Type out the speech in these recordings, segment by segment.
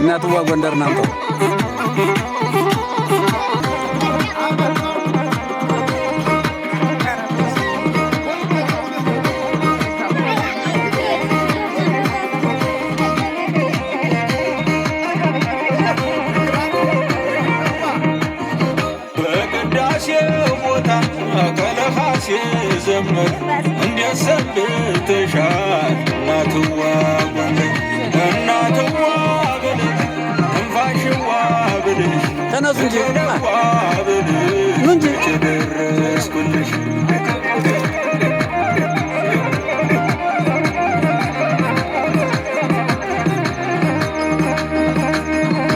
እናትዋ ጎንደር ናምቶ በቅዳሴ ቦታ ከለኻሴ ዘመር እንዲያሰብትሻል እናትዋ ጎንደር እናትዋ ተነሱ እንጂ እንጂ ደረስኩልሽ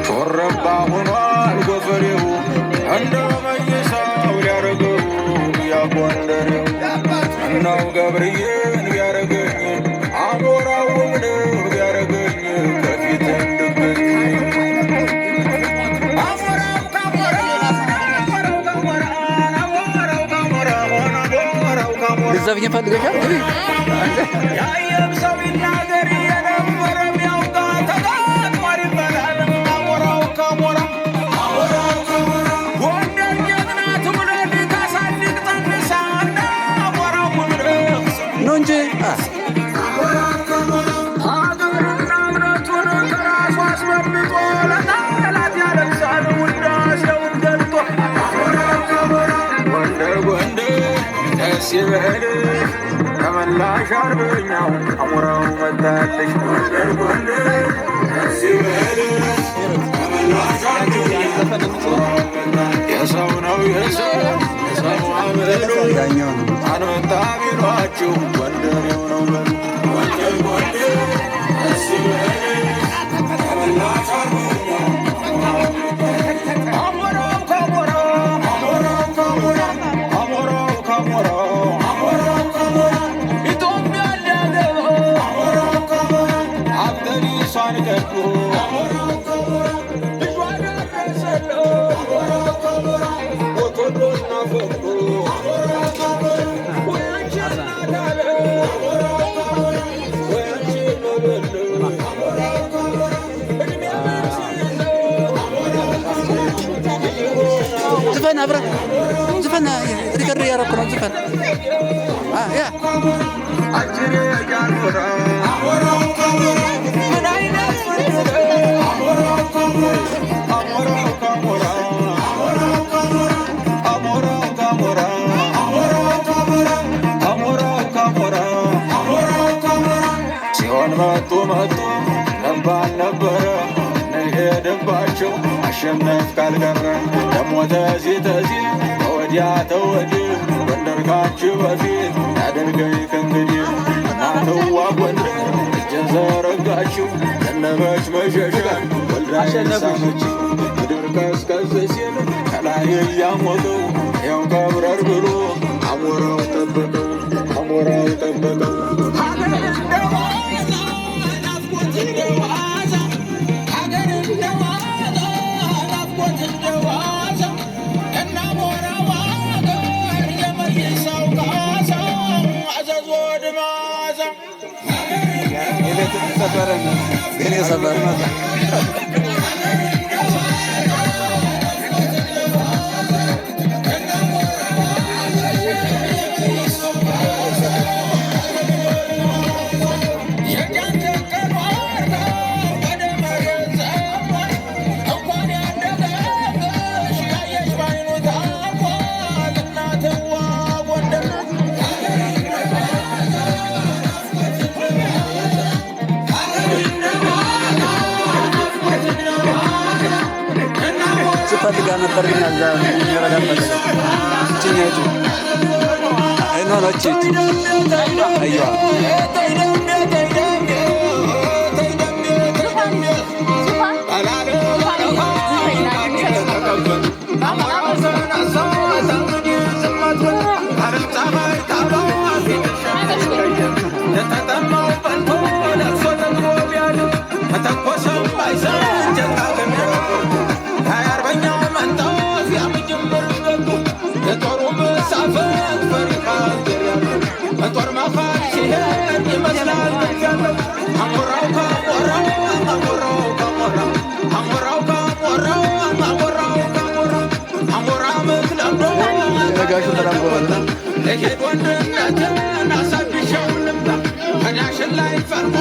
ሾረባ ሆኗል ጎፈሬው እንደ መይሳው ሊያረገው ያጎንደሬው እናው ገብርዬን ቢያረገኝ አሞራው ነው ቢያረገኝ ከፊት እንድገኝ ዘብኝ ፈልገሻል ያየም ሰው ይናገር የነበረ ቢያውቃ ተጋጥሟል ይባላል። አሞራው ከሞራ ጎንደር ጀግና ትውልድ ታሳድግ ጠንሳ እንደ አሞራው መድረክ ነው እንጂ አገሩና እምነቱን ከራሱ አስመርጦ ለጠላት ያለቅሳል ውዳሴውን ገልጦ ጎንደር ጎንደር ደስ ይበልሽ ተመላሽ አርበኛው አሞራው መጣልሽ የሰው ነው የሰው አመሉ አንመጣ ቢሏችሁ ጎንደሬው ነው በሉ زفن أبرا زفن ريكار ريا ركنا زفن يا أجري جانورا ሲሆን መጡ ነባል ነበረ ነሄደባቸው አሸነፍ ካልቀረ ደሞ ተዚህ ተወዲያ ተወዲህ ጎንደር ካችሁ በፊት ያደርገኝ ከእንግዲህ እናትዋ ጎንደር እጄን ዘረጋችሁ ዘነበች መሸሻ ወልዳሸነፈች ምድር ቀዝቀዝ ሲል ከላይ እያሞቀው ያው ከብረር ብሎ አሞራው ጠበቀው ሰፈር ፈልጋ ነበር ግን ያዛ የሚረዳበት እቺኛይቱ አይኖ ነው እቺ አይዋ ጋሹ ተራንጎልና ለሄድ ወንድነትን አሳብሻው ልምጣ ከዳሽን ላይ ፈርሞ